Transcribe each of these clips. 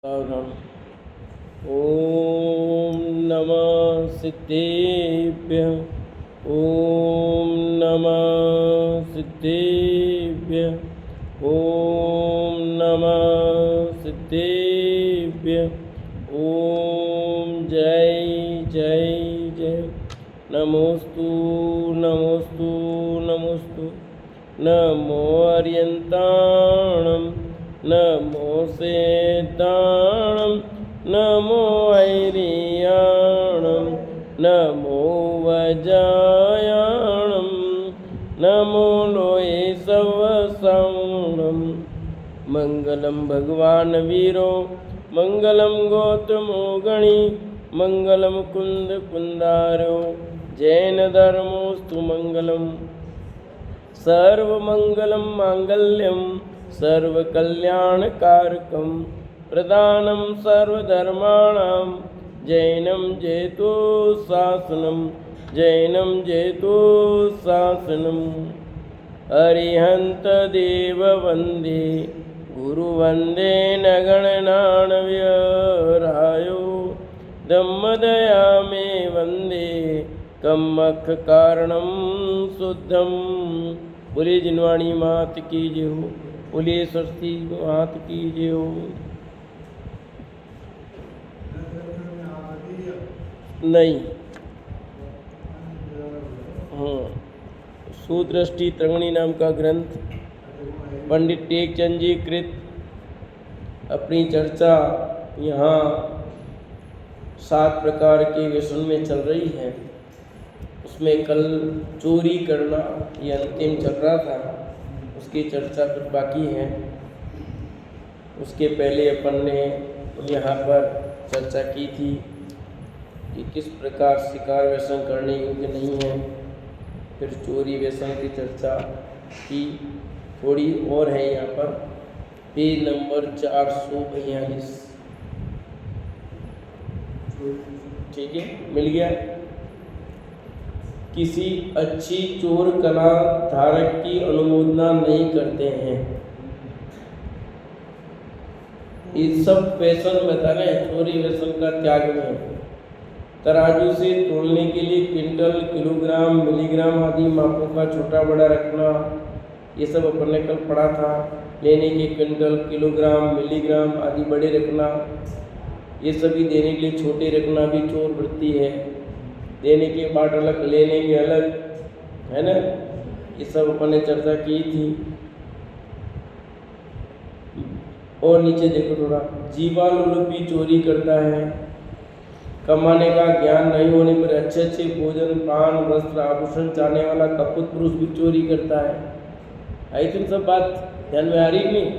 ॐ नमः सिद्धेभ्यः। ॐ नमः सिद्धेभ्यः। ॐ नमः सिद्धेभ्यः। ॐ जय जय जय। नमोस्तु नमोस्तु नमोस्तु। नमो अर्यन्ताणं नमो सेताणं नमो ऐरियाणं नमो वजायाणं नमो लोये सवसाणं। मंगलम भगवान वीरो मंगलम गौतमो गणी मंगलम कुंद कुंदारो जैन धर्मोस्तु मंगलम। सर्वमंगलम मांगल्यम सर्वकल्याणकारकं प्रदानं सर्वधर्माणां जैनं जेतु शासनं जैनं जेतु शासनं। अरिहंत देव वंदे गुरु वंदे नगणनान्व्यरायो धम्मदया मे वंदे कम्मख कारणं शुद्धं। बोलिए जिनवाणी मात की जय हो। बोलिए सरस्वती मात की जय हो। नहीं, हाँ, सुदृष्टि तरंगिणी नाम का ग्रंथ पंडित टेकचंद जी कृत अपनी चर्चा यहाँ 7 प्रकार के व्यसन में चल रही है। उसमें कल चोरी करना ये अंतिम चल रहा था, उसकी चर्चा कुछ बाकी है। उसके पहले अपन ने यहाँ पर चर्चा की थी कि किस प्रकार शिकार व्यसन करने योग्य नहीं है। फिर चोरी व्यसन की चर्चा की, थोड़ी और है यहाँ पर। Page number 442। ठीक है, मिल गया। किसी अच्छी चोर कला धारक की अनुमोदना नहीं करते हैं। ये सब व्यसन बता रहे हैं, चोरी व्यसन का त्याग में। तराजू से तोलने के लिए क्विंटल, किलोग्राम, मिलीग्राम आदि मापों का छोटा बड़ा रखना, ये सब अपन ने कल पढ़ा था। लेने के क्विंटल, किलोग्राम, मिलीग्राम आदि बड़े रखना, ये सभी देने के लिए छोटे रखना भी चोर वृत्ति है। देने के बाद अलग, लेने के अलग, है ना। ये सब अपन ने चर्चा की थी। और नीचे देखो थोड़ा, जीवालुलुपी चोरी करता है। कमाने का ज्ञान नहीं होने पर अच्छे अच्छे भोजन, पान, वस्त्र, आभूषण चाहने वाला कपूत पुरुष भी चोरी करता है। आई तुम सब बात ध्यान में आ रही नहीं?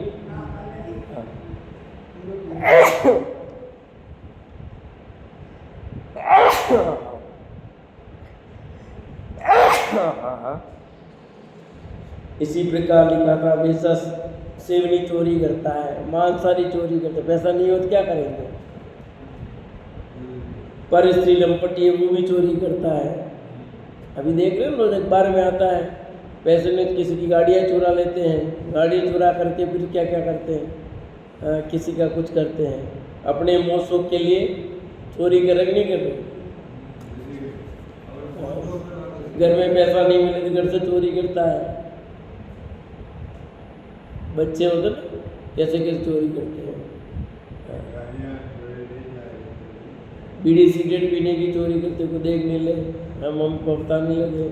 इसी प्रकार लिखा था, वैसा सेवनी चोरी करता है, मांसाहारी चोरी करता है। पैसा नहीं हो तो क्या करेंगे। पर स्त्री लंपटी है, वो भी चोरी करता है। अभी देख रहे हो रोज अखबार में आता है, पैसे में किसी की गाड़ियाँ चुरा लेते हैं, गाड़ी चुरा करके फिर क्या क्या करते हैं, किसी का कुछ करते हैं अपने मोह शोक के लिए। चोरी कर नहीं कर रहे। घर में पैसा नहीं मिले तो घर से चोरी करता है। बच्चे होते ना, कैसे कैसे चोरी करते हैं। बीड़ी सिगरेट पीने की चोरी करते को देख नहीं ले, हम मम्मी पता नहीं लगे।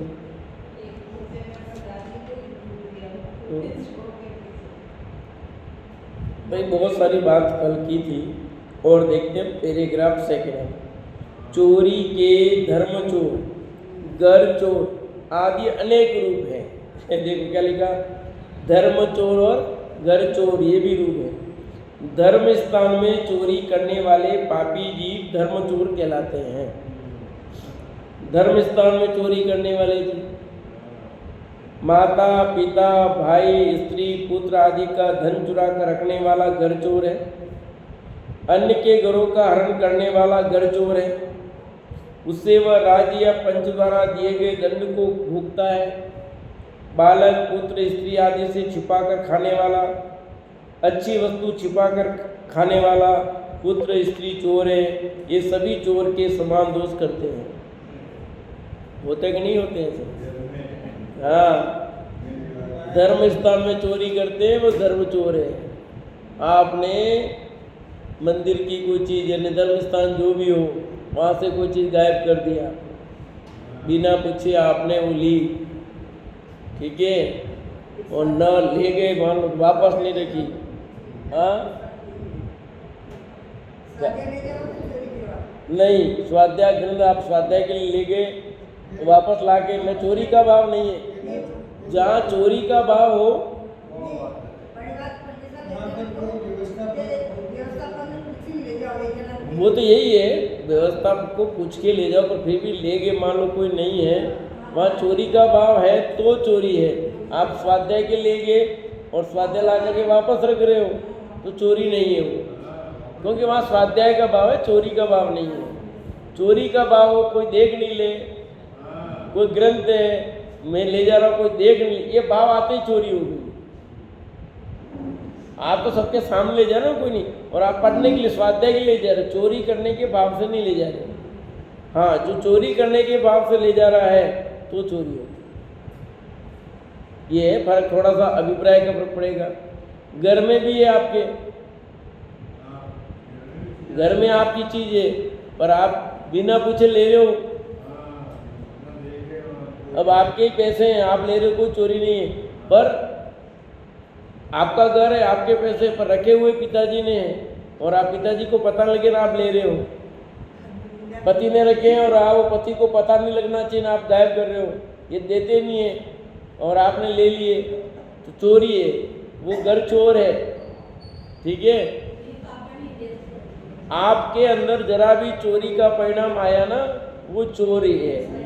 भाई बहुत सारी बात कल की थी। और देखते हैं पैराग्राफ 2। चोरी के धर्म चोर, घर चोर आदि अनेक रूप हैं। देखो क्या लिखा, धर्म चोर और घर चोर ये भी रूप है। धर्म स्थान में चोरी करने वाले पापी जीव धर्म चोर कहलाते हैं। धर्म स्थान में चोरी करने वाले जीव, माता पिता भाई स्त्री पुत्र आदि का धन चुरा कर रखने वाला घर चोर है। अन्य के घरों का हरण करने वाला घर चोर है। उससे वह राज्य या पंच द्वारा दिए गए दंड को भुगता है। बालक पुत्र स्त्री आदि से छिपाकर खाने वाला, अच्छी वस्तु छिपाकर खाने वाला, पुत्र स्त्री चोर है, ये सभी चोर के समान दोष करते हैं। होते कि नहीं होते हैं सब? हाँ, धर्म स्थान में चोरी करते हैं वो धर्म चोर है। आपने मंदिर की कोई चीज़ यानी धर्म स्थान जो भी हो वहाँ से कोई चीज़ गायब कर दिया, बिना पूछे आपने वो ली, ठीक है, और न ले गए, मान लो वापस नहीं रखी। हाँ नहीं, स्वाध्याय ग्रंथ आप स्वाध्याय के लिए ले गए तो वापस ला के, न चोरी का भाव नहीं है। जहाँ चोरी का भाव हो, वो तो यही है, व्यवस्था को पूछ के ले जाओ, पर फिर भी ले गए मान लो कोई नहीं है, वहाँ चोरी का भाव है तो चोरी है। आप स्वाध्याय के ले गए और स्वाध्याय ला करके वापस रख रहे हो तो चोरी नहीं है वो, क्योंकि वहाँ स्वाध्याय का भाव है, चोरी का भाव नहीं है। चोरी का भाव हो, कोई देख नहीं ले, कोई ग्रंथ है मैं ले जा रहा हूँ, कोई देख नहीं ले, ये भाव आते ही चोरी हो गई। आप तो सबके सामने ले जा रहे हो, कोई नहीं, और आप पढ़ने के लिए स्वाध्याय के लिए ले जा रहे हो, चोरी करने के भाव से नहीं ले जा रहे। हाँ, जो चोरी करने के भाव से ले जा रहा है तो चोरी हो। ये है फर्क, थोड़ा सा अभिप्राय का फर्क पड़ेगा। घर में भी है आपके, घर में आपकी चीज है पर आप बिना पूछे ले रहे हो। अब आपके पैसे हैं, आप ले रहे हो, कोई चोरी नहीं है, पर आपका घर है, आपके पैसे पर रखे हुए पिताजी ने हैं और आप पिताजी को पता लगे ना आप ले रहे हो, पति ने रखे हैं और वो पति को पता नहीं लगना चाहिए ना आप गायब कर रहे हो, ये देते नहीं है और आपने ले लिए तो चोरी है, वो घर चोर है। ठीक है, आपके अंदर जरा भी चोरी का परिणाम आया ना, वो चोरी है।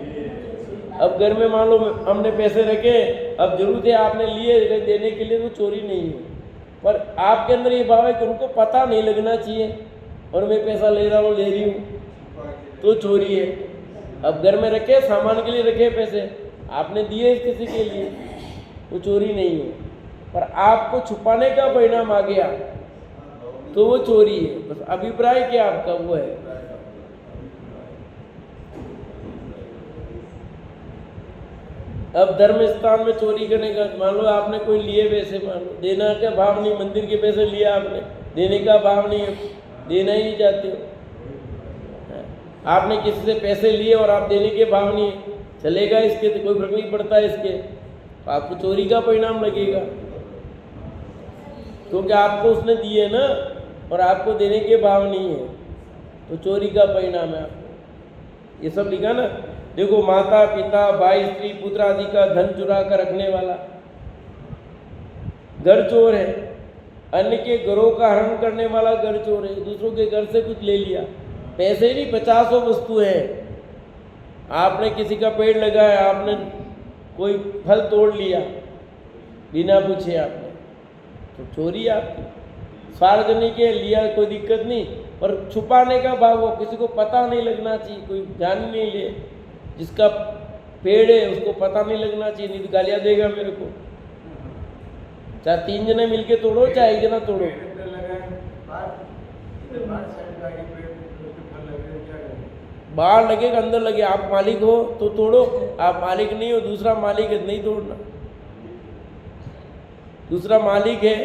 अब घर में मान लो हमने पैसे रखे, अब जरूरत है आपने लिए देने के लिए, तो चोरी नहीं है, पर आपके अंदर ये भाव है कि उनको पता नहीं लगना चाहिए और मैं पैसा ले रहा हूँ, ले रही हूँ, तो चोरी है। अब घर में रखे, सामान के लिए रखे पैसे, आपने दिए किसी के लिए, वो चोरी नहीं है, पर आपको छुपाने का परिणाम आ गया तो वो चोरी है। बस अभिप्राय क्या आपका वो है। अब धर्म स्थान में चोरी करने का, मान लो आपने कोई लिए पैसे, मान लो देना का भाव नहीं, मंदिर के पैसे लिया आपने, देने का भाव नहीं है, देना ही नहीं चाहते हो। आपने किसी से पैसे लिए और आप देने के भाव नहीं है, चलेगा इसके तो कोई फर्क नहीं पड़ता इसके, तो आपको चोरी का परिणाम लगेगा, क्योंकि आपको उसने दिए ना और आपको देने के भाव नहीं है, तो चोरी का परिणाम है आपको। ये सब लिखा ना, देखो, माता पिता भाई स्त्री पुत्र आदि का धन चुरा कर रखने वाला घर चोर है। अन्य के घरों का हरण करने वाला घर चोर है। दूसरों के घर से कुछ ले लिया, पैसे नहीं, 50 वस्तु है, आपने किसी का पेड़ लगाया, आपने कोई फल तोड़ लिया बिना पूछे आपने, तो चोरी आपकी। सार्वजनिक है, लिया कोई दिक्कत नहीं, पर छुपाने का भाव हो, किसी को पता नहीं लगना चाहिए, कोई ध्यान नहीं ले, जिसका पेड़ है उसको पता नहीं लगना चाहिए, नहीं तो गालियाँ देगा मेरे को। चाहे 3 जने मिलके तोड़ो, चाहे 1 जना तोड़ो, बाहर लगेगा अंदर लगे, आप मालिक हो तो तोड़ो, आप मालिक नहीं हो, दूसरा मालिक है, नहीं तोड़ना। दूसरा मालिक है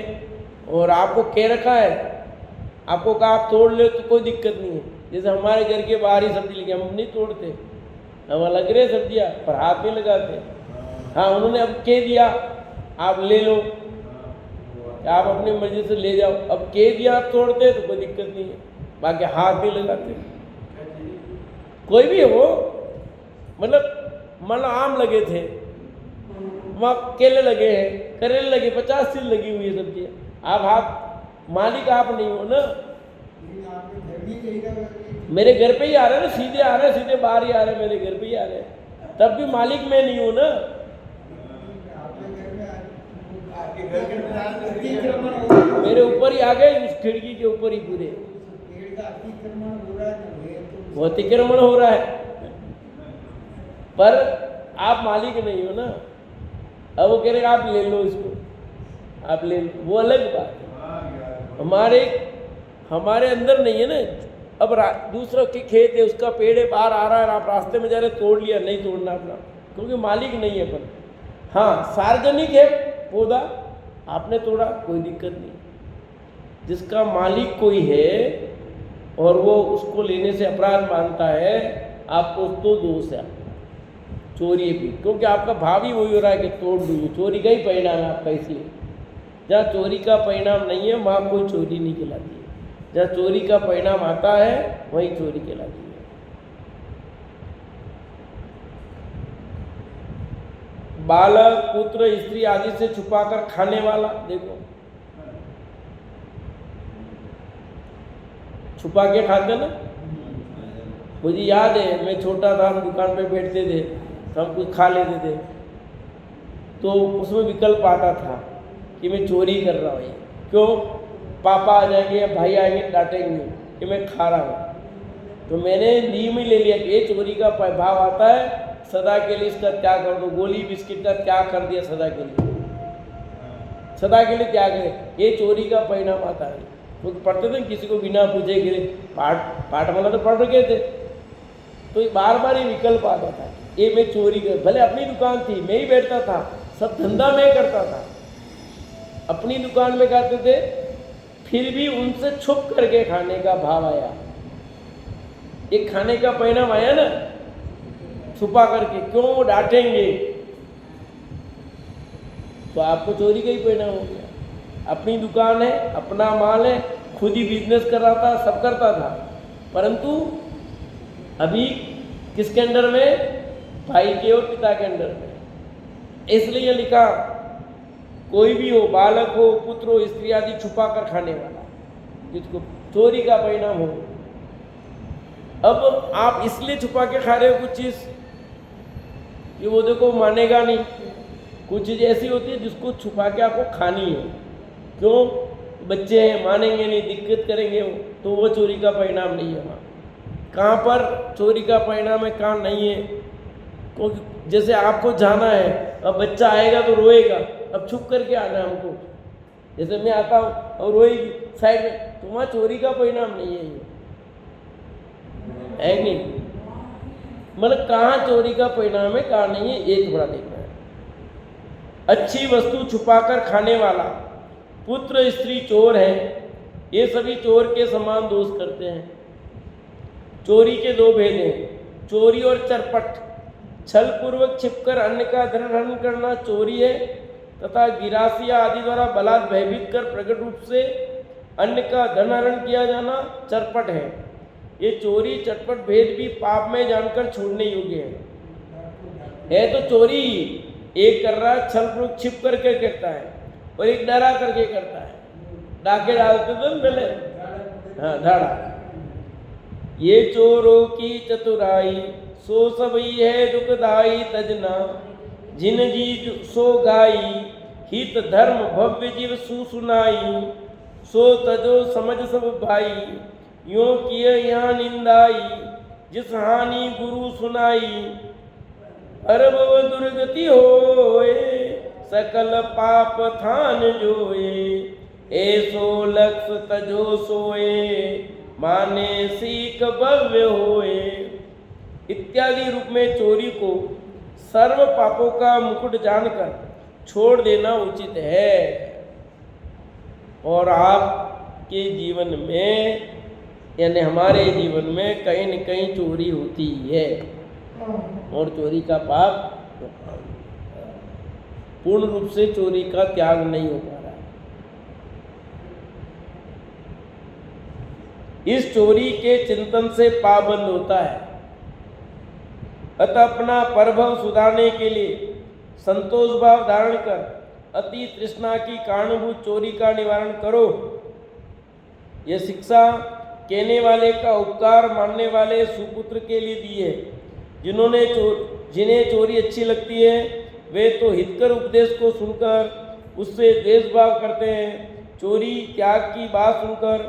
और आपको कह रखा है, आपको कहा आप तोड़ ले तो कोई दिक्कत नहीं है। जैसे हमारे घर के बाहर ही सब्जी लगी, हम नहीं तोड़ते, हम लग रहे सब्जियाँ पर हाथ नहीं लगाते। हाँ, उन्होंने अब कह दिया आप ले लो, आप अपनी मर्जी से ले जाओ, अब कह दिया आप तोड़ते तो कोई दिक्कत नहीं है, बाकी हाथ नहीं लगाते। कोई भी हो, मतलब आम लगे थे, वहाँ केले लगे हैं, करेले लगे, 50 चीज लगी हुई है सब्जियाँ, आप हाथ, मालिक आप नहीं हो ना। मेरे घर पे ही आ रहे हैं ना, सीधे आ रहे हैं, सीधे बाहर ही आ रहे हैं, मेरे घर पे ही आ रहे हैं, तब भी मालिक मैं नहीं हूँ ना। मेरे ऊपर ही आ गए, उस खिड़की के ऊपर ही पूरे, वो अतिक्रमण हो रहा है, पर आप मालिक नहीं हो ना। अब वो कह रहे आप ले लो इसको, आप ले लो, वो अलग बात है। हमारे हमारे अंदर नहीं है ना। अब दूसरा के खेत है, उसका पेड़ है, बाहर आ रहा है, आप रास्ते में जा रहे, तोड़ लिया, नहीं तोड़ना अपना, क्योंकि मालिक नहीं है अपन। हाँ, सार्वजनिक है पौधा, आपने तोड़ा, कोई दिक्कत नहीं। जिसका मालिक कोई है और वो उसको लेने से अपराध मानता है, आपको तो दोष है चोरी भी, क्योंकि आपका भाव ही वही हो रहा है कि तोड़ दूँ, चोरी का ही परिणाम है आपका। इसलिए जहाँ चोरी का परिणाम नहीं है वहाँ कोई चोरी नहीं कहलाती है। जहाँ चोरी का परिणाम आता है वही चोरी कहलाती है। बालक, पुत्र, स्त्री आदि से छुपाकर खाने वाला, देखो छुपा के खाते ना। मुझे याद है, मैं छोटा था, हम दुकान पे बैठते थे तो हम कुछ खा लेते थे, तो उसमें विकल्प आता था कि मैं चोरी कर रहा हूँ। क्यों? पापा आ जाएंगे या भाई आएंगे, डांटेंगे कि मैं खा रहा हूँ। तो मैंने नियम ही ले लिया कि ये चोरी का भाव आता है, सदा के लिए इसका त्याग कर दो। गोली बिस्किट का त्याग कर दिया, सदा के लिए, सदा के लिए त्याग है। ये चोरी का परिणाम आता है। तो पढ़ते थे किसी को बिना पूछे कि पाठ वाला तो पढ़ रखे थे, तो बार बार ये विकल्प आता था, ये मैं चोरी कर, भले अपनी दुकान थी, मैं ही बैठता था, सब धंधा मैं करता था, अपनी दुकान में खाते थे, फिर भी उनसे छुप करके खाने का भाव आया। एक खाने का परिणाम आया ना, छुपा करके। क्यों डांटेंगे? तो आपको चोरी का ही परिणाम हो गया। अपनी दुकान है, अपना माल है, खुद ही बिजनेस कर रहा था, सब करता था, परंतु अभी किसके अंडर में? भाई के और पिता के अंडर में। इसलिए लिखा, कोई भी हो, बालक हो, पुत्र हो, स्त्री आदि छुपा कर खाने वाला, जिसको चोरी का परिणाम हो। अब आप इसलिए छुपा के खा रहे हो कुछ चीज़ कि वो देखो मानेगा नहीं। कुछ चीज़ ऐसी होती है जिसको छुपा के आपको खानी है। क्यों? बच्चे हैं, मानेंगे नहीं, दिक्कत करेंगे, तो वो चोरी का परिणाम नहीं है। वहाँ कहाँ पर चोरी का परिणाम है, कहाँ नहीं है? क्योंकि जैसे आपको जाना है, अब बच्चा आएगा तो रोएगा, अब छुप करके आना है हमको। जैसे मैं आता हूँ और रोएगी साइड में, तो वहाँ चोरी का परिणाम नहीं है। ये है नहीं, मतलब कहाँ चोरी का परिणाम है, कहाँ नहीं है, ये थोड़ा देखना है। अच्छी वस्तु छुपाकर खाने वाला, पुत्र स्त्री चोर है, ये सभी चोर के समान दोष करते हैं। चोरी के दो भेद हैं, चोरी और चरपट। छल पूर्वक छिपकर अन्य का धन हरण करना चोरी है, तथा गिरासिया आदि द्वारा बलात् भयभीत कर प्रकट रूप से अन्य का धन हरण किया जाना चरपट है। ये चोरी चटपट भेद भी पाप में जानकर छोड़ने योग्य है तो चोरी एक कर रहा है, छल पूर्वक छिप करके करता है, और एक डरा करके करता है। डाके डालते थे पहले, हाँ, धाड़ा। ये चोरों की चतुराई, सो सबई है दुखदाई तजना, जिन जी सो गाई, हित धर्म भव्य जीव सुसुनाई, सो तजो समझ सब भाई, यो किए यहाँ निंदाई, जिस हानि गुरु सुनाई, अरबव दुर्गति होए, सकल पाप थान जोए, ऐसो लक्ष्य तजो सोए, माने सीख भव्य होए। इत्यादि रूप में चोरी को सर्व पापों का मुकुट जानकर छोड़ देना उचित है। और आपके जीवन में, यानी हमारे जीवन में कहीं न कहीं चोरी होती है, और चोरी का पाप पूर्ण रूप से चोरी का त्याग नहीं हो पा रहा है। इस चोरी के चिंतन से पाप बंद होता है। अतः अपना परभव सुधारने के लिए संतोष भाव धारण कर अति तृष्णा की कारणभूत चोरी का निवारण करो। यह शिक्षा कहने वाले का उपकार मानने वाले सुपुत्र के लिए दी है। जिन्हें चोरी अच्छी लगती है वे तो हितकर उपदेश को सुनकर उससे द्वेष भाव करते हैं। चोरी त्याग की बात सुनकर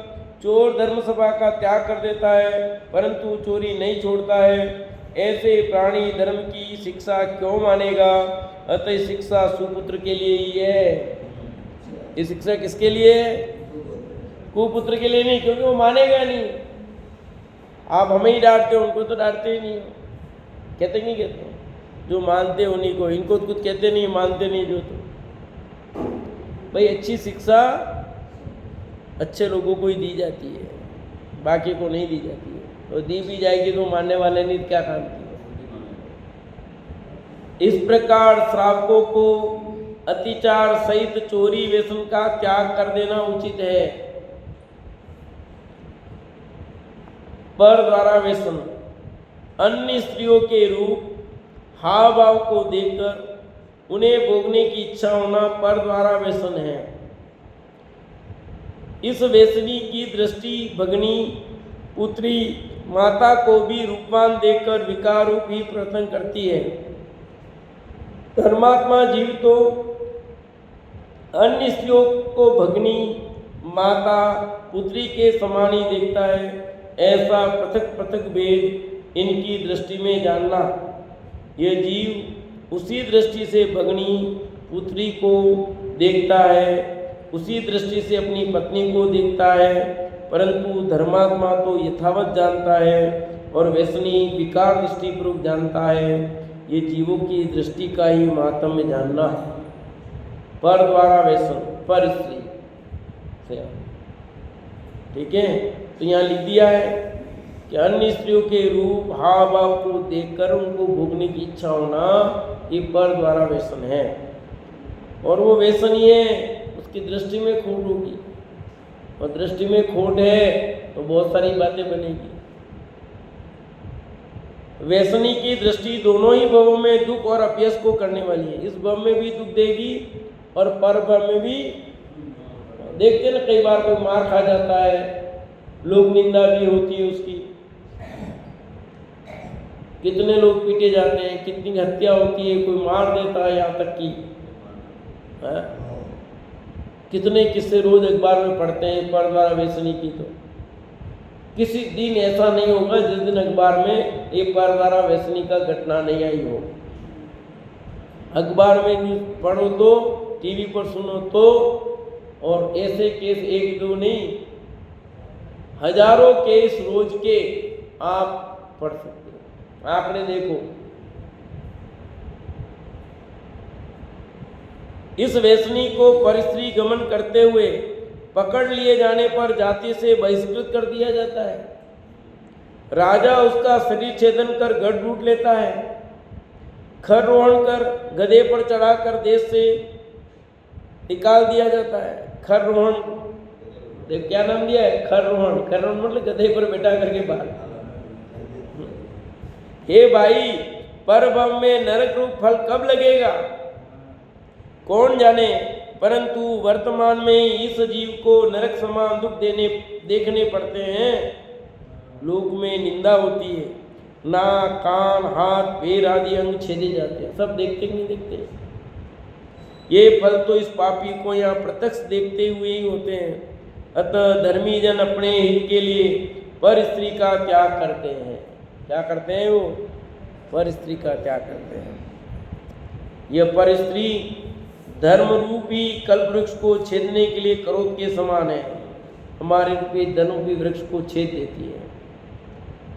चोर धर्म सभा का त्याग कर देता है, परंतु चोरी नहीं छोड़ता है। ऐसे प्राणी धर्म की शिक्षा क्यों मानेगा? अतः शिक्षा सुपुत्र के लिए ही है। ये शिक्षा किसके लिए है? कुपुत्र के लिए नहीं, क्योंकि वो मानेगा नहीं। आप हमें ही डांटते हो, उनको तो डांटते ही नहीं हो। कहते नहीं कहते, जो मानते उन्हीं को, इनको तो कुछ कहते नहीं, मानते नहीं जो। तो भाई अच्छी शिक्षा अच्छे लोगों को ही दी जाती है, बाकी को नहीं दी जाती है। तो दी भी जाएगी तो मानने वाले नहीं, क्या काम की। इस प्रकार श्रावकों को अतिचार सहित चोरी व्यसन का त्याग कर देना उचित है। पर द्वारा व्यसन अन्य स्त्रियों के रूप हाव भाव को देखकर उन्हें भोगने की इच्छा होना पर द्वारा व्यसन है। इस व्यसनी की दृष्टि भगनी पुत्री माता को भी रूपवान देखकर विकार रूप ही प्रयत्न करती है। धर्मात्मा जीव तो अन्य स्त्रियों को भगनी माता पुत्री के समान ही देखता है। ऐसा पृथक पृथक भेद इनकी दृष्टि में जानना, यह जीव उसी दृष्टि से भगनी पुत्री को देखता है, उसी दृष्टि से अपनी पत्नी को देखता है, परंतु धर्मात्मा तो यथावत जानता है और व्यसनी विकार दृष्टिपूर्वक जानता है। ये जीवों की दृष्टि का ही महात्म्य जानना है। पर द्वारा व्यसन पर स्त्री से, ठीक है। तो यहाँ लिख दिया है कि अन्य स्त्रियों के रूप हाव भाव को देखकर उनको भोगने की इच्छा होना, ये पर द्वारा व्यसन है। और वो व्यसन ही है, उसकी दृष्टि में खोट होगी, और दृष्टि में खोट है तो बहुत सारी बातें बनेगी। व्यसनी की दृष्टि दोनों ही भवों में दुख और अपयश को करने वाली है। इस भव में भी दुख देगी और पर भव में भी। देखते ना, कई बार कोई मार खा जाता है, लोग निंदा भी होती है उसकी, कितने लोग पीटे जाते हैं, कितनी हत्या होती है, कोई मार देता है यहाँ तक कि कितने किस्से रोज अखबार में पढ़ते हैं पर द्वारा व्यसनी की। तो किसी दिन ऐसा नहीं होगा जिस दिन अखबार में एक पर द्वारा व्यसनी का घटना नहीं आई हो। अखबार में न्यूज पढ़ो तो, टीवी पर सुनो तो, और ऐसे केस एक दो नहीं, हजारों केस रोज के आप पढ़ सकते हो। आपने देखो, इस व्यसनी को परस्त्री गमन करते हुए पकड़ लिए जाने पर जाति से बहिष्कृत कर दिया जाता है। राजा उसका शरीर छेदन कर गढ़ लूट लेता है, खररोहण कर गधे पर चढ़ाकर देश से निकाल दिया जाता है। खररोहण, देख क्या नाम दिया है, खररोहण। खररोहण मतलब गधे पर बैठा करके बाहर। हे भाई, परभव में नरक रूप फल कब लगेगा कौन जाने, परंतु वर्तमान में इस जीव को नरक समान दुख देखने पड़ते हैं। लोक में निंदा होती है, नाक कान हाथ पैर आदि अंग छेदे जाते हैं। सब देखते कि नहीं देखते? ये फल तो इस पापी को यहाँ प्रत्यक्ष देखते हुए ही होते हैं। अतः धर्मी जन अपने हित के लिए पर स्त्री का त्याग करते हैं। क्या करते हैं वो? पर स्त्री का त्याग करते हैं। यह पर स्त्री धर्म रूपी कल्प वृक्ष को छेदने के लिए क्रोध के समान है। हमारे रूपी धन रूपी वृक्ष को छेद देती है।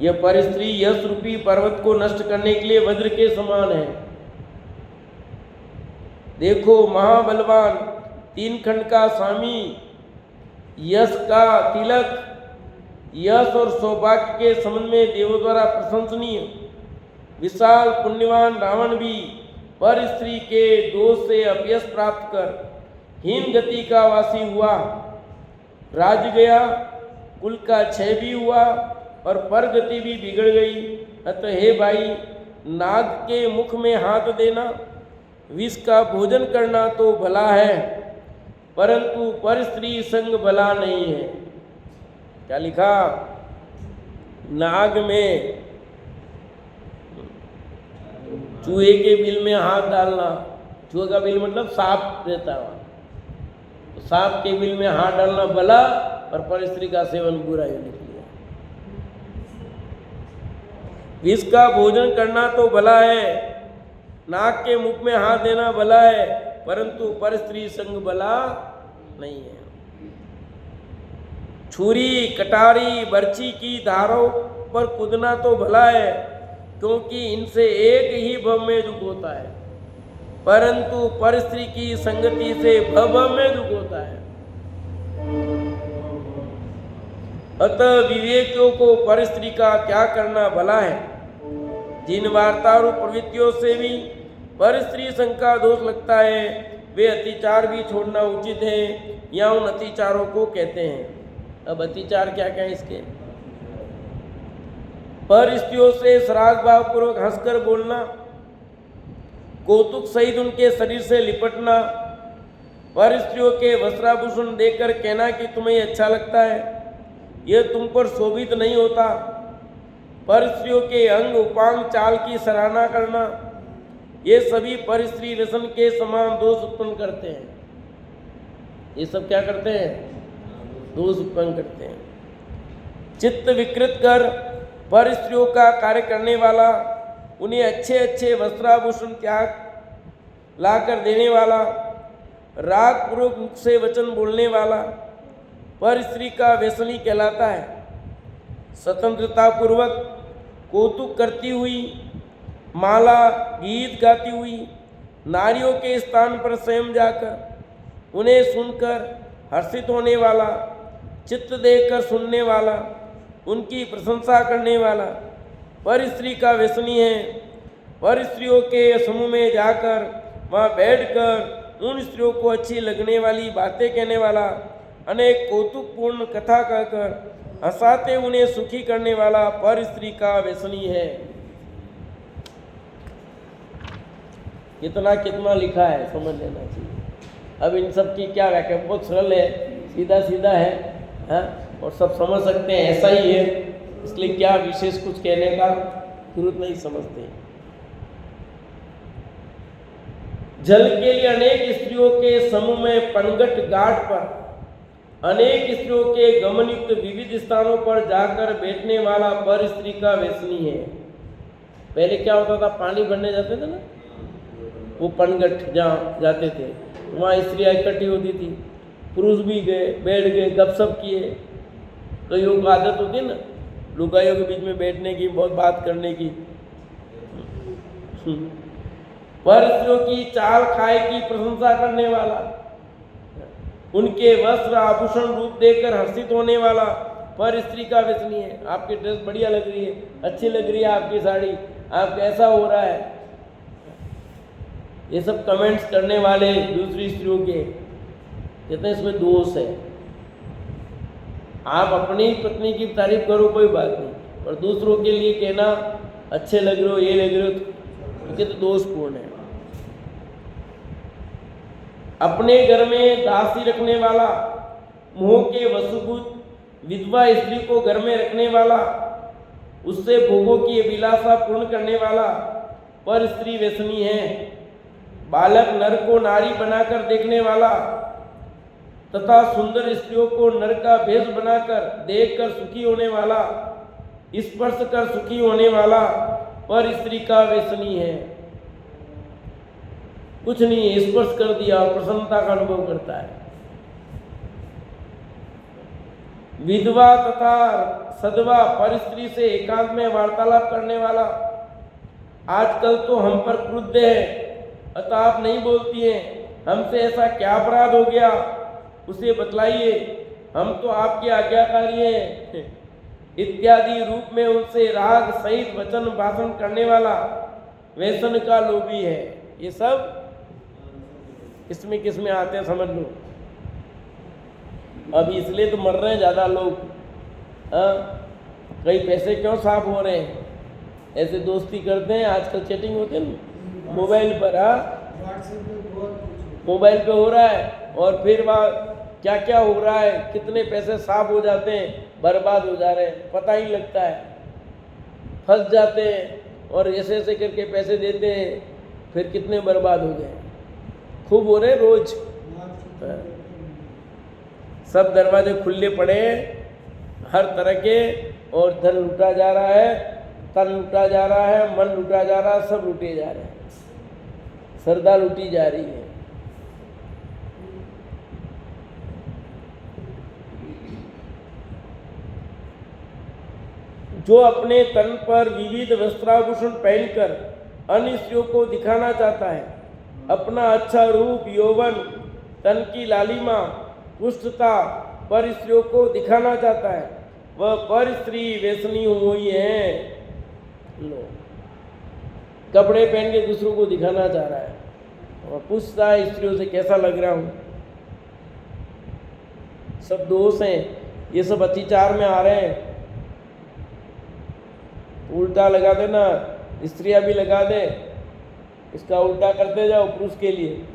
यह पर स्त्री यश रूपी पर्वत को नष्ट करने के लिए वज्र के समान है। देखो, महाबलवान 3 खंड का स्वामी, यश का तिलक, यश और सौभाग्य के संबंध में देवों द्वारा प्रशंसनीय विशाल पुण्यवान रावण भी पर स्त्री के दोष से अपयश प्राप्त कर हीन गति का वासी हुआ, राज गया, कुल का क्षय भी हुआ और पर गति भी बिगड़ गई। अतः हे भाई, नाग के मुख में हाथ देना, विष का भोजन करना तो भला है, परंतु पर स्त्री संग भला नहीं है। क्या लिखा? नाग में, चूहे के बिल में हाथ डालना, चूहे का बिल मतलब सांप रहता है, तो सांप के बिल में हाथ डालना भला और पर स्त्री का सेवन बुरा ही लिख लिया। विष का भोजन करना तो भला है, नाक के मुख में हाथ देना भला है, परंतु पर स्त्री संग भला नहीं है। छुरी कटारी बर्छी की धारों पर कूदना तो भला है, क्योंकि इनसे एक ही भव में दुख होता है, परंतु पर स्त्री की संगति से भव में दुख होता है। अतः विवेकियों को पर स्त्री का त्याग करना भला है। जिन वार्तारू प्रवृत्तियों से भी पर स्त्री संग का दोष लगता है, वे अतिचार भी छोड़ना उचित है, या उन अतिचारों को कहते हैं। अब अतिचार क्या क्या है इसके? पर स्त्रियों से सराग भाव पूर्वक हंसकर बोलना, कौतुक सहित उनके शरीर से लिपटना, पर स्त्रियों के वस्त्राभूषण देखकर कहना कि तुम्हें अच्छा लगता है, यह तुम पर शोभित नहीं होता, पर स्त्रियों के अंग उपांग चाल की सराहना करना, ये सभी पर स्त्री व्यसन के समान दोष उत्पन्न करते हैं। ये सब क्या करते हैं? दोष उत्पन्न करते हैं। चित्त विकृत कर पर स्त्रियों का कार्य करने वाला, उन्हें अच्छे अच्छे वस्त्राभूषण त्याग लाकर देने वाला, राग पूर्वक मुख से वचन बोलने वाला पर स्त्री का व्यसनी कहलाता है। स्वतंत्रता पूर्वक कौतुक करती हुई, माला गीत गाती हुई नारियों के स्थान पर स्वयं जाकर उन्हें सुनकर हर्षित होने वाला, चित्त देखकर सुनने वाला, उनकी प्रशंसा करने वाला पर स्त्री का व्यसनी है। पर स्त्रियों के समूह में जाकर वहाँ बैठकर उन स्त्रियों को अच्छी लगने वाली बातें कहने वाला, अनेक कौतुकपूर्ण कथा कहकर हंसाते उन्हें सुखी करने वाला पर स्त्री का व्यसनी है। कितना कितना लिखा है, समझ लेना चाहिए। अब इन सब की क्या व्याख्या? बहुत सरल है, सीधा सीधा है, हाँ? और सब समझ सकते हैं, ऐसा ही है, इसलिए क्या विशेष कुछ कहने का जरूरत नहीं, समझते। जल के लिए अनेक स्त्रियों के समूह में पनघट घाट पर अनेक स्त्रियों के गमनयुक्त विविध स्थानों पर जाकर बैठने वाला पर स्त्री का व्यसनी है। पहले क्या होता था, पानी भरने जाते थे ना, वो पनघट जहाँ जाते थे, वहाँ स्त्रियाँ इकट्ठी होती थी, पुरुष भी गए, बैठ गए, गपशप किए। कईयों को आदत होती है ना लुगाइयों के बीच में बैठने की, बहुत बात करने की। पर स्त्रियों की चाल खाए की प्रशंसा करने वाला, उनके वस्त्र आभूषण रूप देखकर हर्षित होने वाला पर स्त्री का व्यसनी है। आपकी ड्रेस बढ़िया लग रही है, अच्छी लग रही है आपकी साड़ी, आप कैसा हो रहा है, ये सब कमेंट्स करने वाले दूसरी स्त्रियों के, कहते हैं इसमें दोष है। आप अपनी पत्नी की तारीफ करो, कोई बात नहीं, और दूसरों के लिए कहना अच्छे लग रहे हो, ये लग रहे हो, तो दोषपूर्ण है। अपने घर में दासी रखने वाला, मोह के वशभूत विधवा स्त्री को घर में रखने वाला, उससे भोगों की अभिलाषा पूर्ण करने वाला पर स्त्री व्यसनी है। बालक नर को नारी बनाकर देखने वाला तथा सुंदर स्त्रियों को नर का भेष बनाकर देखकर सुखी होने वाला, स्पर्श कर सुखी होने वाला पर स्त्री का व्यसनी है। कुछ नहीं, स्पर्श कर दिया और प्रसन्नता का अनुभव करता है। विधवा तथा सधवा पर स्त्री से एकांत में वार्तालाप करने वाला, आजकल तो हम पर क्रुद्ध है, अतः आप नहीं बोलती हैं, हमसे ऐसा क्या अपराध हो गया, उसे बतलाइए, हम तो आपके आज्ञाकारी हैं, इत्यादि रूप में उनसे राग सहित वचन भाषण करने वाला व्यसन का लोभी है। ये सब किसमें किसमें आते हैं, समझ लो। अब इसलिए तो मर रहे हैं ज़्यादा लोग, कई पैसे क्यों साफ हो रहे हैं, ऐसे दोस्ती करते हैं, आजकल चैटिंग होती है ना मोबाइल पर, मोबाइल पे हो रहा है, और फिर वहाँ क्या क्या हो रहा है, कितने पैसे साफ हो जाते हैं, बर्बाद हो जा रहे हैं, पता ही लगता है, फंस जाते हैं, और ऐसे ऐसे करके पैसे देते हैं, फिर कितने बर्बाद हो गए, खूब हो रहे रोज। सब दरवाजे खुले पड़े हैं हर तरह के, और धन लूटा जा रहा है, तन लूटा जा रहा है, मन लूटा जा रहा है, सब लूटे जा रहे हैं, श्रद्धा लूटी जा रही है। जो अपने तन पर विविध वस्त्राभूषण पहनकर अन्य स्त्रियों को दिखाना चाहता है, अपना अच्छा रूप, यौवन, तन की लालिमा, पुष्टता पर स्त्रियों को दिखाना चाहता है, वह पर स्त्री व्यसनी हुई है। लो, कपड़े पहन के दूसरों को दिखाना चाह रहा है और पूछता है स्त्रियों से कैसा लग रहा हूं। सब दोष हैं, ये सब अतिचार में आ रहे हैं। उल्टा लगा देना, स्त्रियां भी लगा दे, इसका उल्टा करते जाओ पुरुष के लिए,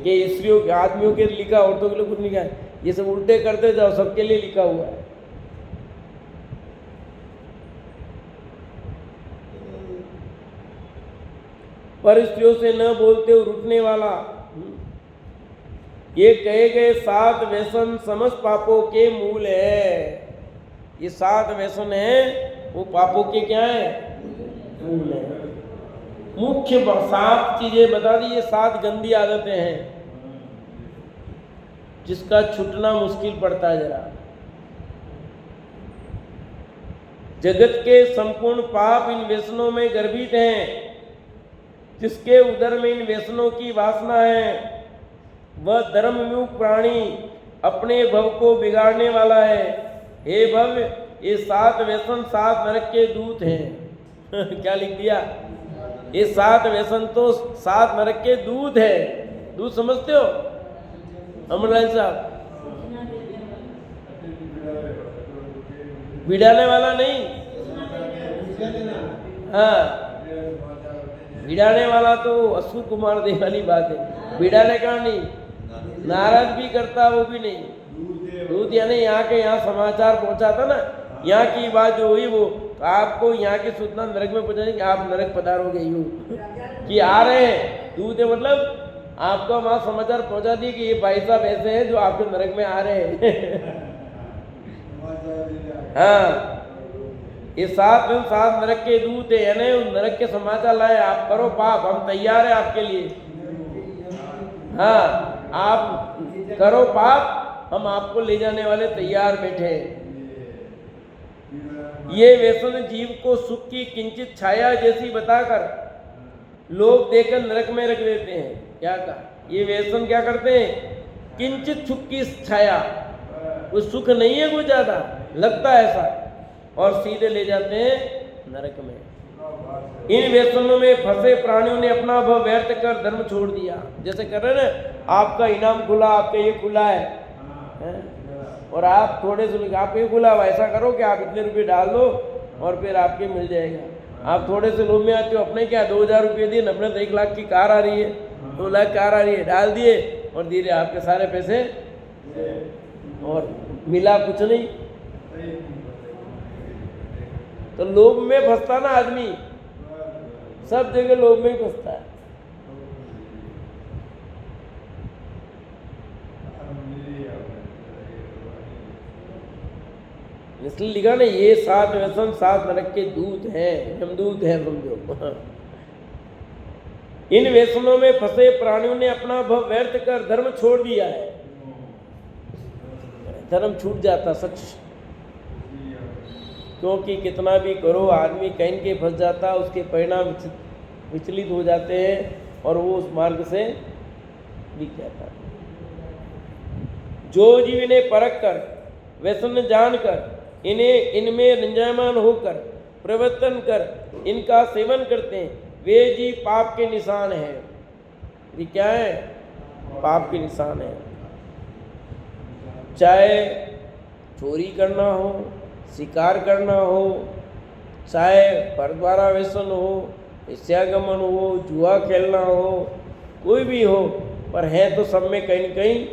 ये स्त्रियों के, आदमियों के लिए लिखा, औरतों के लिए कुछ लिखा है, ये सब उल्टे करते जाओ, सबके लिए लिखा हुआ है। पर स्त्रियों से न बोलते हो रुकने वाला, ये कहे गए 7 व्यसन समस्त पापों के मूल है। ये 7 व्यसन है, वो पापों के क्या है? मूल है। मुख्य 7 चीजें बता दी, ये 7 गंदी आदतें हैं जिसका छूटना मुश्किल पड़ता है। जरा जगत के संपूर्ण पाप इन व्यसनों में गर्भित हैं। जिसके उदर में इन व्यसनों की वासना है, वह धर्मविमुख प्राणी अपने भव को बिगाड़ने वाला है। हे भव्य, ये 7 व्यसन 7 नरक के दूत हैं। क्या लिख दिया? ये 7 व्यसन तो 7 नरक के दूत है। दूत समझते हो अमरलाल साहब? बिड़ाने वाला नहीं, हाँ, बिड़ाने वाला तो अशु कुमार देव वाली बात है। बिड़ाने का नहीं, नाराज भी करता वो भी नहीं। दूत यानी यहाँ के यहाँ समाचार पहुँचाता ना, यहाँ की बात जो हुई वो, तो आपको यहाँ के सूचना नरक में पहुँचाने कि आप नरक पधारोगे यूँ कि आ रहे हैं। दूत है मतलब आपको वहाँ समाचार पहुँचा दिए कि ये भाई साहब ऐसे हैं जो आपके नरक में आ रहे हैं। हाँ, ये 7 नरक के दूत है, यानी नरक के समाचार लाए, आप करो पाप, हम तैयार हैं आपके लिए। हाँ, आप करो पाप, हम आपको ले जाने वाले तैयार बैठे हैं। ये व्यसन जीव को सुख की किंचित छाया जैसी बताकर लोग देकर नरक में रख देते हैं। क्या कहा? ये व्यसन क्या करते हैं? किंचित सुख की छाया, कोई सुख नहीं है, कोई ज्यादा लगता है ऐसा, और सीधे ले जाते हैं नरक में। इन व्यसनों में फंसे प्राणियों ने अपना भव व्यर्थ कर धर्म छोड़ दिया। जैसे कर रहे ना, आपका इनाम खुला, आपका ये खुला है, और आप थोड़े से आप ये खुला, ऐसा करो कि आप इतने रुपए डाल दो और फिर आपके मिल जाएगा। आप थोड़े से लोभ में आते हो, अपने क्या 2000 रुपये दिए, अपने तो 1 लाख की कार आ रही है, 2 लाख कार आ रही है, डाल दिए और धीरे आपके सारे पैसे, और मिला कुछ नहीं। तो लोभ में फंसता ना आदमी, सब जगह लोभ में ही फंसता है। इसलिए लिखा ना, ये 7 व्यसन 7 नरक के दूत हैं, यमदूत हैं समझो। इन व्यसनों में फंसे प्राणियों ने अपना भव व्यर्थ कर धर्म छोड़ दिया है। धर्म छूट जाता सच, क्योंकि कितना भी करो आदमी कहीं के फंस जाता, उसके परिणाम विचलित हो जाते हैं और वो उस मार्ग से दिख जाता है। जो जीव इन्हें परख कर, व्यसन जानकर, इन्हें इनमें रंजायमान होकर प्रवर्तन कर इनका सेवन करते हैं, वे जीव पाप के निशान हैं। ये क्या है? पाप के निशान है। चाहे चोरी करना हो, शिकार करना हो, चाहे परद्वारा व्यसन हो, वेश्यागमन हो, जुआ खेलना हो, कोई भी हो, पर है तो सब में कहीं न कहीं।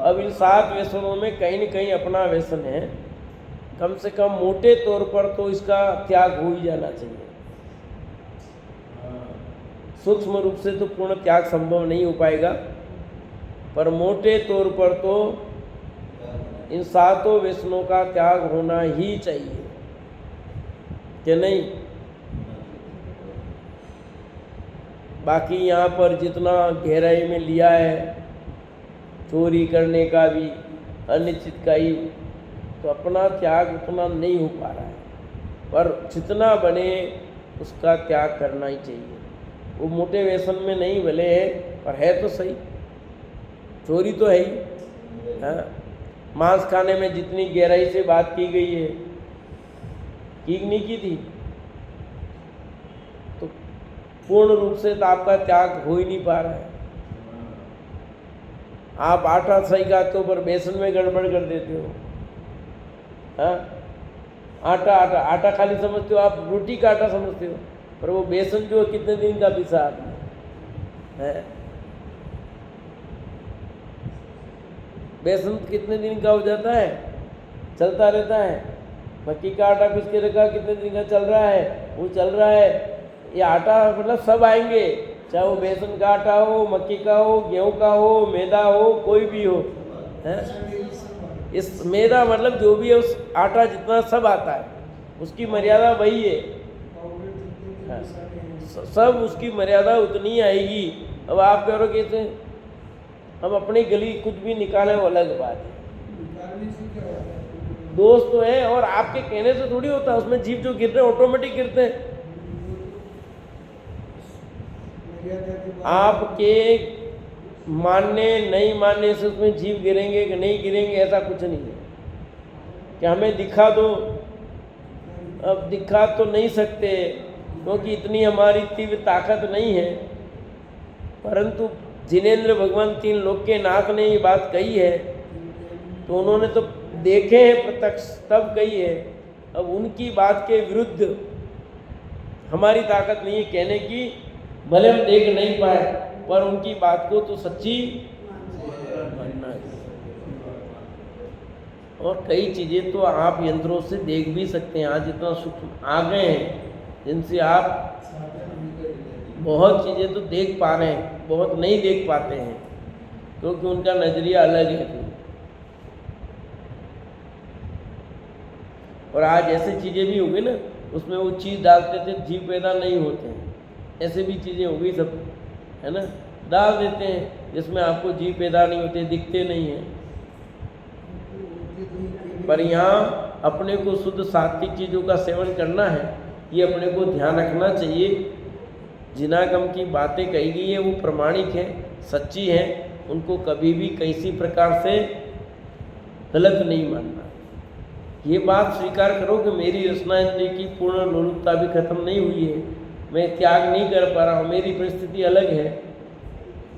अब इन 7 व्यसनों में कहीं न कहीं अपना व्यसन है। कम से कम मोटे तौर पर तो इसका त्याग हो ही जाना चाहिए। सूक्ष्म रूप से तो पूर्ण त्याग संभव नहीं हो पाएगा, पर मोटे तौर पर तो इन 7 व्यसनों का त्याग होना ही चाहिए, कि नहीं? बाकी यहाँ पर जितना गहराई में लिया है, चोरी करने का भी, अनिश्चित का ही, तो अपना त्याग उतना नहीं हो पा रहा है, पर जितना बने उसका त्याग करना ही चाहिए। वो मोटे व्यसन में नहीं भले है, पर है तो सही, चोरी तो है ही। हाँ, मांस खाने में जितनी गहराई से बात की गई है, की नहीं की थी, तो पूर्ण रूप से तो आपका त्याग हो ही नहीं पा रहा है। आप आटा सही खाते हो पर बेसन में गड़बड़ कर देते हो। हाँ, आटा आटा आटा खाली समझते हो आप, रोटी का आटा समझते हो, पर वो बेसन जो कितने दिन का पिसा आपने है, बेसन कितने दिन का हो जाता है, चलता रहता है। मक्की का आटा पीस के रखा कितने दिन का चल रहा है, वो चल रहा है। ये आटा मतलब सब आएंगे, चाहे वो बेसन का आटा हो, मक्की का हो, गेहूं का हो, मैदा हो, कोई भी हो है। इस मैदा मतलब जो भी है, उस आटा जितना सब आता है, उसकी मर्यादा वही है। हाँ, सब उसकी मर्यादा उतनी आएगी। अब आप कह रहे हो कैसे हम अपनी गली कुछ भी निकालें, वो अलग बात है। दोस्त तो है, और आपके कहने से थोड़ी होता है, उसमें जीव जो गिर रहे हैं ऑटोमेटिक गिरते हैं। आपके मानने नहीं मानने से उसमें जीव गिरेंगे कि नहीं गिरेंगे ऐसा कुछ नहीं है कि हमें दिखा दो। अब दिखा तो नहीं सकते क्योंकि इतनी हमारी तीव्र ताकत नहीं है, परंतु जिनेंद्र भगवान 3 लोक के नाथ ने ये बात कही है तो उन्होंने तो देखे हैं प्रत्यक्ष, तब कही है। अब उनकी बात के विरुद्ध हमारी ताकत नहीं है कहने की, भले हम देख नहीं पाए पर उनकी बात को तो सच्ची मानना है। और कई चीज़ें तो आप यंत्रों से देख भी सकते हैं, आज इतना सूक्ष्म आ गए हैं जिनसे आप बहुत चीज़ें तो देख पा रहे हैं, बहुत नहीं देख पाते हैं क्योंकि उनका नज़रिया अलग है। और आज ऐसी चीज़ें भी हो गई ना, उसमें वो चीज़ डालते थे जीव पैदा नहीं होते हैं, ऐसे भी चीज़ें हो गई सब, है ना, डाल देते हैं जिसमें आपको जीव पैदा नहीं होते, दिखते नहीं हैं। पर यहाँ अपने को शुद्ध सात्विक चीज़ों का सेवन करना है, ये अपने को ध्यान रखना चाहिए। जिनागम की बातें कही गई है वो प्रमाणिक है, सच्ची है, उनको कभी भी किसी प्रकार से गलत नहीं मानना। ये बात स्वीकार करो कि मेरी रचना इंद्रिय की पूर्ण लोलुपता भी खत्म नहीं हुई है, मैं त्याग नहीं कर पा रहा हूँ, मेरी परिस्थिति अलग है,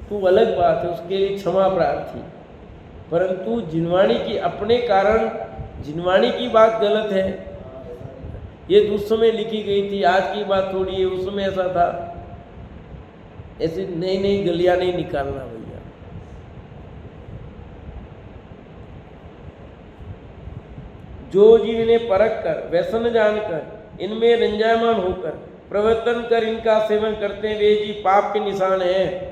तो अलग बात है, उसके लिए क्षमा प्रार्थी। परंतु जिनवाणी की अपने कारण जिनवाणी की बात गलत है, ये तो उस समय लिखी गई थी, आज की बात थोड़ी है, उस समय ऐसा था, ऐसी नई नई गलियां नहीं निकालना भैया। जो जीव इन्हें परख कर व्यसन जानकर इनमें रंजायमान होकर प्रवर्तन कर इनका सेवन करते हैं, वे जीव पाप के निशान हैं।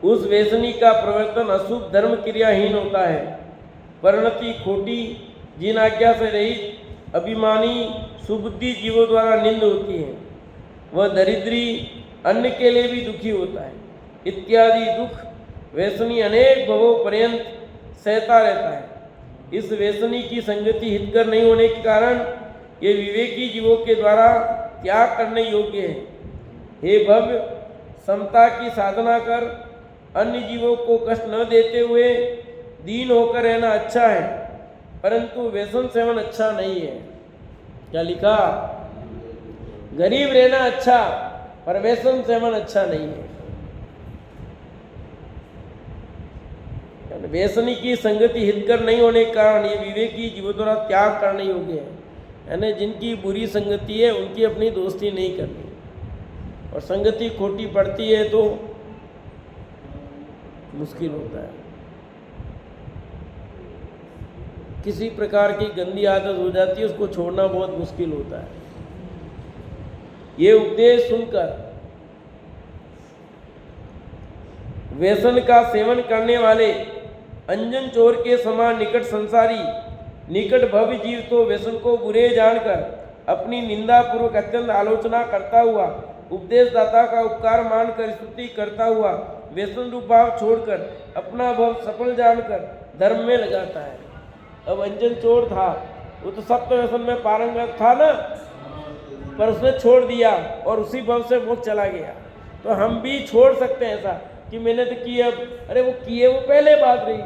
उस व्यसनी का प्रवर्तन अशुभ धर्म क्रियाहीन होता है, परिणति खोटी, जिन आज्ञा से रहित अभिमानी सुबुद्धि जीवों द्वारा निंद होती है, वह दरिद्री अन्य के लिए भी दुखी होता है इत्यादि दुख व्यसनी अनेक भवों पर्यंत सहता रहता है। इस व्यसनी की संगति हितकर नहीं होने के कारण ये विवेकी जीवों के द्वारा त्याग करने योग्य है। हे भव्य, समता की साधना कर अन्य जीवों को कष्ट न देते हुए दीन होकर रहना अच्छा है, परंतु व्यसन सेवन अच्छा नहीं है। क्या लिखा? गरीब रहना अच्छा, पर व्यसन सेवन अच्छा नहीं है। व्यसनी की संगति हितकर नहीं होने के कारण ये विवेकी जीवों द्वारा त्याग करने योग्य है। यानी जिनकी बुरी संगति है उनकी अपनी दोस्ती नहीं करनी, और संगति खोटी पड़ती है तो मुश्किल होता है। किसी प्रकार की गंदी आदत हो जाती है, उसको छोड़ना बहुत मुश्किल होता है। ये उपदेश सुनकर व्यसन का सेवन करने वाले अंजन चोर के समान निकट संसारी निकट भव्य जीव तो व्यसन को बुरे जानकर अपनी निंदा पूर्वक अत्यंत आलोचना करता हुआ उपदेशदाता का उपकार मानकर स्तुति करता हुआ व्यसन रूप भाव छोड़कर अपना भव सफल जानकर धर्म में लगाता है। अब अंजन चोर था, वो तो सप्त व्यसन में पारंगत था ना, पर उसने छोड़ दिया और उसी भव से मोक्ष चला गया। तो हम भी छोड़ सकते हैं ऐसा कि मैंने तो किए, अब अरे वो किए वो पहले बात रही,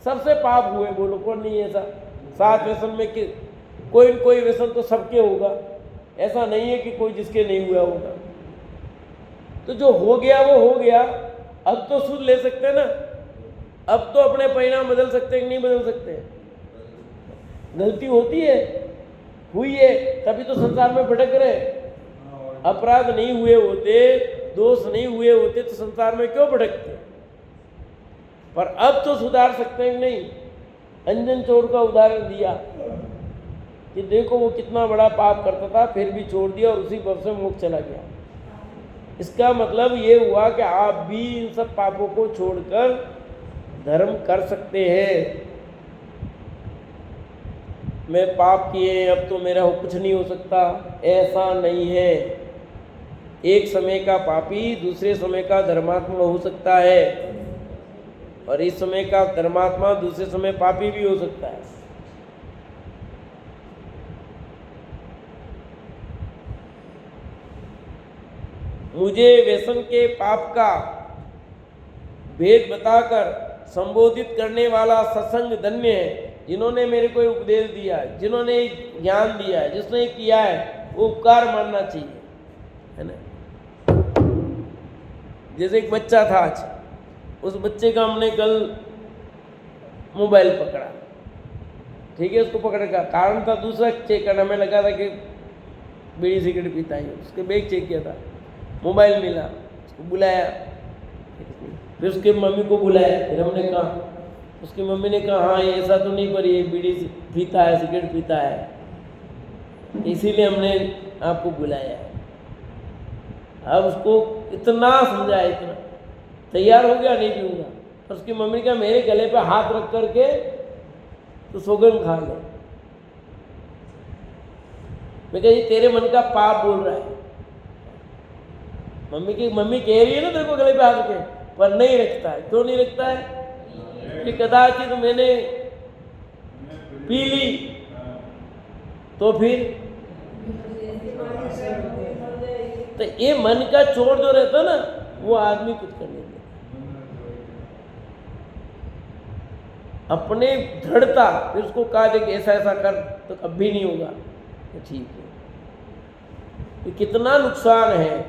सबसे पाप हुए, बोलो कौन नहीं ऐसा। 7 व्यसन में कि कोई न कोई व्यसन तो सबके होगा, ऐसा नहीं है कि कोई जिसके नहीं हुआ होगा। तो जो हो गया वो हो गया, अब तो सुध ले सकते हैं ना, अब तो अपने परिणाम बदल सकते हैं कि नहीं बदल सकते। गलती होती है, हुई है, तभी तो संसार में भटक रहे। अपराध नहीं हुए होते, दोष नहीं हुए होते तो संसार में क्यों भटकते। पर अब तो सुधार सकते हैं कि नहीं। अंजन चोर का उदाहरण दिया कि देखो वो कितना बड़ा पाप करता था, फिर भी छोड़ दिया और उसी भव से मोक्ष चला गया। इसका मतलब ये हुआ कि आप भी इन सब पापों को छोड़कर धर्म कर सकते हैं। मैं पाप किए अब तो मेरा कुछ नहीं हो सकता, ऐसा नहीं है। एक समय का पापी दूसरे समय का धर्मात्मा हो सकता है, और इस समय का धर्मात्मा दूसरे समय पापी भी हो सकता है। मुझे व्यसन के पाप का भेद बताकर संबोधित करने वाला सत्संग धन्य है। जिन्होंने मेरे को उपदेश दिया है, जिन्होंने ज्ञान दिया है, जिसने किया है, वो उपकार मानना चाहिए, है ना। जैसे एक बच्चा था आज, उस बच्चे का हमने कल मोबाइल पकड़ा, ठीक है, उसको पकड़ने का कारण था दूसरा चेक करना। हमें लगा था कि बीड़ी सिगरेट पीता है, उसके बैग चेक किया था, मोबाइल मिला, उसको बुलाया, फिर उसके मम्मी को बुलाया, फिर हमने कहा, उसकी मम्मी ने कहा हाँ ये ऐसा तो नहीं, पर ये बीड़ी पीता है, सिगरेट पीता है, इसीलिए हमने आपको बुलाया है। अब उसको इतना समझाया, इतना तैयार हो गया, नहीं पीऊँगा। और उसकी मम्मी ने कहा मेरे गले पे हाथ रख करके तो सौगंध खा ले। मैं कहा ये तेरे मन का पाप बोल रहा है। मम्मी कह रही है ना तेरे को गले पे हाथ रखे, पर नहीं रखता है। क्यों नहीं रखता है? कि कदाचित मैंने पी ली तो फिर, तो ये मन का चोर जो रहता ना, वो आदमी कुछ कर नहीं देता। अपने दृढ़ता, फिर उसको कहा दे कि ऐसा ऐसा कर, तो कभी नहीं होगा, तो ठीक है। तो कितना नुकसान है।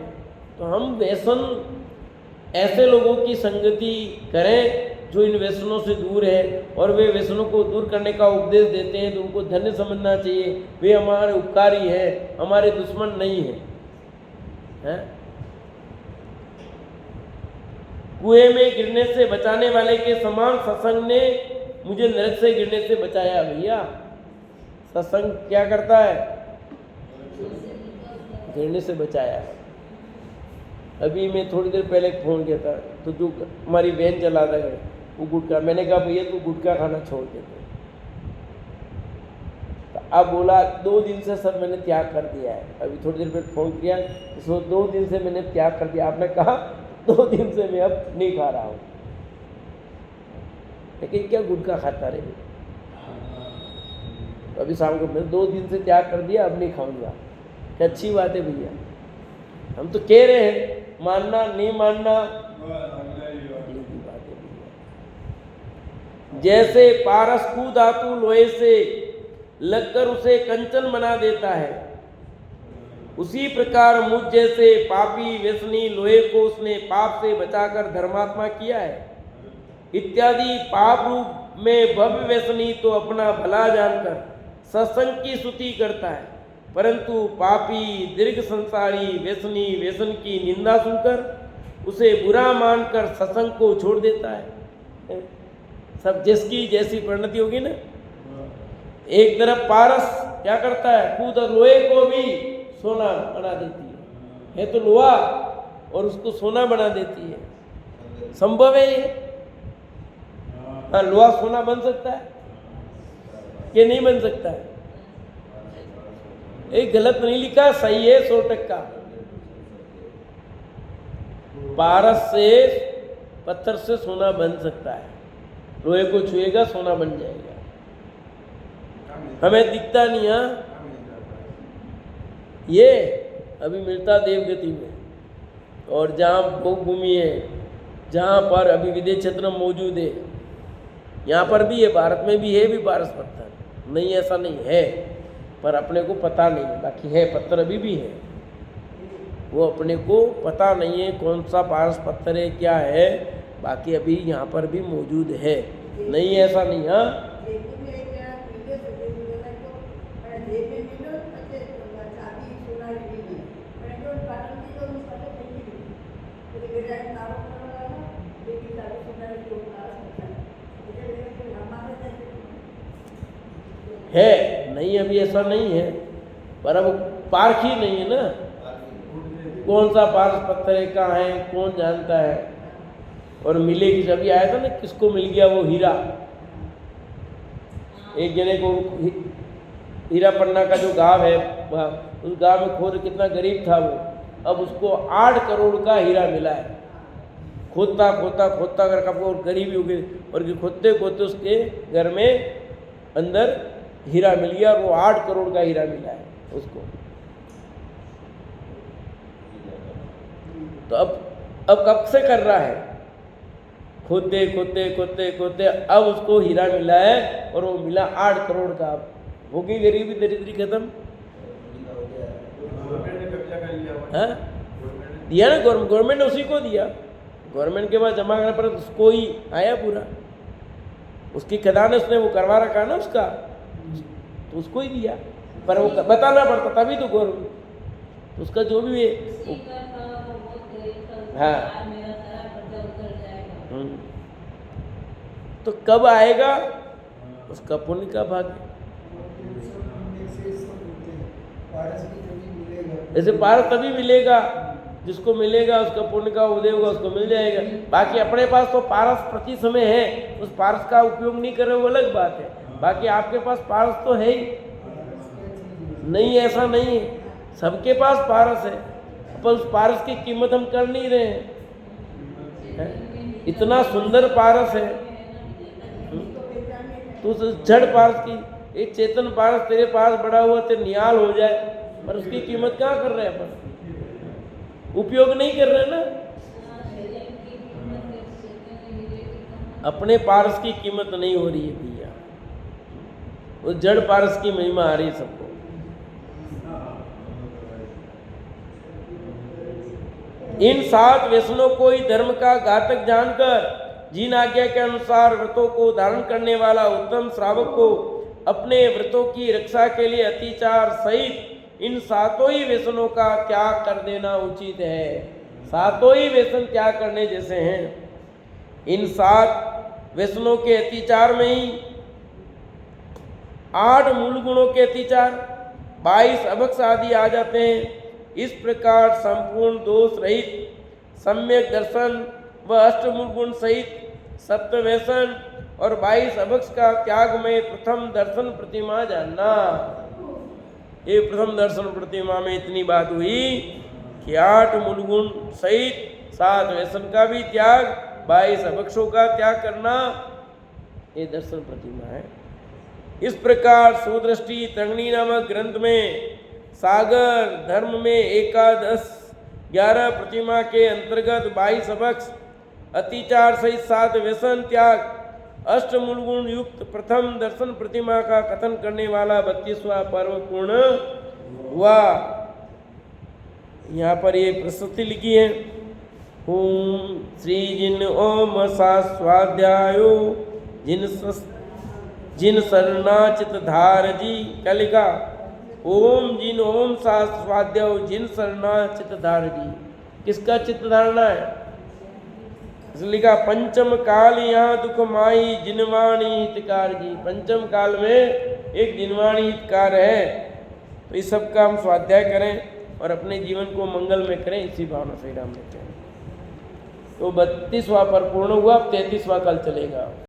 तो हम व्यसन ऐसे लोगों की संगति करें जो इन व्यसनों से दूर है, और वे व्यसनों को दूर करने का उपदेश देते हैं, तो उनको धन्य समझना चाहिए। वे हमारे उपकारी है, हमारे दुश्मन नहीं है। कुएं में गिरने से बचाने वाले के समान सत्संग ने मुझे नरक से गिरने से बचाया। भैया सत्संग क्या करता है? गिरने से बचाया। अभी मैं थोड़ी देर पहले फ़ोन किया था, तो जो हमारी वैन चलाता है वो गुटखा, मैंने कहा भैया तू गुटखा खाना छोड़ दे। तो अब बोला 2 दिन से सर मैंने त्याग कर दिया है। अभी थोड़ी देर पहले फ़ोन किया, तो 2 दिन से मैंने त्याग कर दिया। आपने कहा 2 दिन से मैं अब नहीं खा रहा हूँ। लेकिन क्या गुटखा खाता रहे? तो अभी शाम को मैंने 2 दिन से त्याग कर दिया, अब नहीं खाऊंगा। क्या अच्छी बात है भैया। हम तो कह रहे हैं, मानना नहीं मानना अगली की बात है भैया। जैसे पारस को धातु लोहे से लगकर उसे कंचन बना देता है, उसी प्रकार मुझ जैसे पापी व्यसनी लोहे को उसने पाप से बचाकर धर्मात्मा किया है। इत्यादि पाप रूप में भव्य व्यसनी तो अपना भला जानकर सत्संग की स्तुति करता है, परंतु पापी दीर्घ संसारी व्यसनी व्यसन की निंदा सुनकर उसे बुरा मानकर सत्संग को छोड़ देता है। सब जिसकी जैसी परिणति होगी ना। एक तरफ पारस क्या करता है, कूद लोहे को भी सोना बना देती है तो लोहा, और उसको सोना बना देती है। संभव है ये? हाँ, लोहा सोना बन सकता है कि नहीं बन सकता है? एक गलत नहीं लिखा, सही है 100%। पारस से, पत्थर से सोना बन सकता है। लोहे को छुएगा सोना बन जाएगा। हमें दिखता नहीं। हाँ, ये अभी मिलता देवगति में, और जहाँ भूमि है, जहाँ पर अभी विदेश क्षेत्र में मौजूद है, यहाँ पर भी है, भारत में भी है भी पारस पत्थर, नहीं ऐसा नहीं है, पर अपने को पता नहीं है। बाकी है पत्थर अभी भी है, वो अपने को पता नहीं है कौन सा पारस पत्थर है, क्या है, बाकी अभी यहाँ पर भी मौजूद है, नहीं ऐसा नहीं। हाँ, है नहीं, अभी ऐसा नहीं है, पर अब पार्क ही नहीं है ना, कौन सा पारस पत्थर है, कहाँ है, कौन जानता है। और मिलेगी, अभी आया था ना, किसको मिल गया वो हीरा, एक जने को हीरा पन्ना का जो गांव है, उस गांव में खोद, कितना गरीब था वो, अब उसको 8 करोड़ का हीरा मिला है। खोदता खोदता खोदता कर कब वो गरीबी हो गई, और खोदते खोदते उसके घर में अंदर हीरा मिल गया, और वो 8 करोड़ का हीरा मिला है उसको। तो अब कब से कर रहा है, खोदते खोदते खोदते खोदते अब उसको हीरा मिला है, और वो मिला 8 करोड़ का। हो गई गरीबी दरिद्री खत्म। दिया ना गवर्नमेंट ने उसी को दिया, गवर्नमेंट के पास जमा करना पड़ा, उसको ही आया पूरा, उसकी खदान उसने वो करवा रखा ना उसका, तो उसको ही दिया, पर वो बताना पड़ता तभी तो गवर्नमेंट, तो उसका जो भी है। हाँ, तो कब आएगा उसका पुण्य का भाग्य। ऐसे पारस तभी मिलेगा, जिसको मिलेगा उसका पुण्य का उदय होगा, उसको मिल जाएगा। बाकी अपने पास तो पारस प्रति समय है, उस पारस का उपयोग नहीं कर रहे वो अलग बात है, बाकी आपके पास पारस तो है ही नहीं, ऐसा नहीं है, सबके पास पारस है, पर उस पारस की कीमत हम कर नहीं रहे हैं। इतना सुंदर पारस है, तो उस जड़ पारस की, एक चेतन पारस तेरे पास बड़ा हुआ तेरे निहाल हो जाए, पर उसकी कीमत क्या कर रहे हैं अपन, उपयोग नहीं कर रहे ना। अपने पारस की कीमत नहीं हो रही है भैया, उस जड़ पारस की महिमा आ रही है सबको। इन 7 व्यसनों को ही धर्म का घातक जानकर जिन आज्ञा के अनुसार व्रतों को धारण करने वाला उत्तम श्रावक को अपने व्रतों की रक्षा के लिए अतिचार सहित इन 7 ही व्यसनों का त्याग कर देना उचित है। 7 ही व्यसन त्याग करने जैसे हैं। इन 7 व्यसनों के अतिचार में ही 8 मूल गुणों के अतिचार, 22 अभक्ष आदि आ जाते हैं। इस प्रकार संपूर्ण दोष रहित सम्यक दर्शन व अष्टमूल गुण सहित 7 व्यसन और 22 अभक्ष का त्याग में प्रथम दर्शन प्रतिमा जानना। ये प्रथम दर्शन प्रतिमा में इतनी बात हुई कि 8 मूल गुण सहित 7 व्यसन का भी त्याग, 22 अभक्षों का त्याग करना, ये दर्शन प्रतिमा है। इस प्रकार सुदृष्टि तंगनी नामक ग्रंथ में सागर धर्म में एकादश 11 प्रतिमा के अंतर्गत 22 अभक्ष, अतिचार सहित 7 व्यसन त्याग, अष्टमूल गुण युक्त प्रथम दर्शन प्रतिमा का कथन करने वाला 32वां पर्व पूर्ण हुआ। यहाँ पर ये प्रस्तुति लिखी है, ओम श्री जिन ओम सा स्वाध्यायो जिन शरणाचित धार जी, क्या लिखा, ओम जिन ओम सा स्वाध्यायो जिन शरणाचित धार जी, किसका चित्त धारणा है, इसलिए लिखा पंचम काल यहाँ दुख माई जिनवाणी हितकार जी। पंचम काल में एक जिनवाणी हितकार है, तो इस सब का हम स्वाध्याय करें और अपने जीवन को मंगल में करें, इसी भावना से राम लेते हैं। तो 32वां पर पूर्ण हुआ, 33वां कल चलेगा।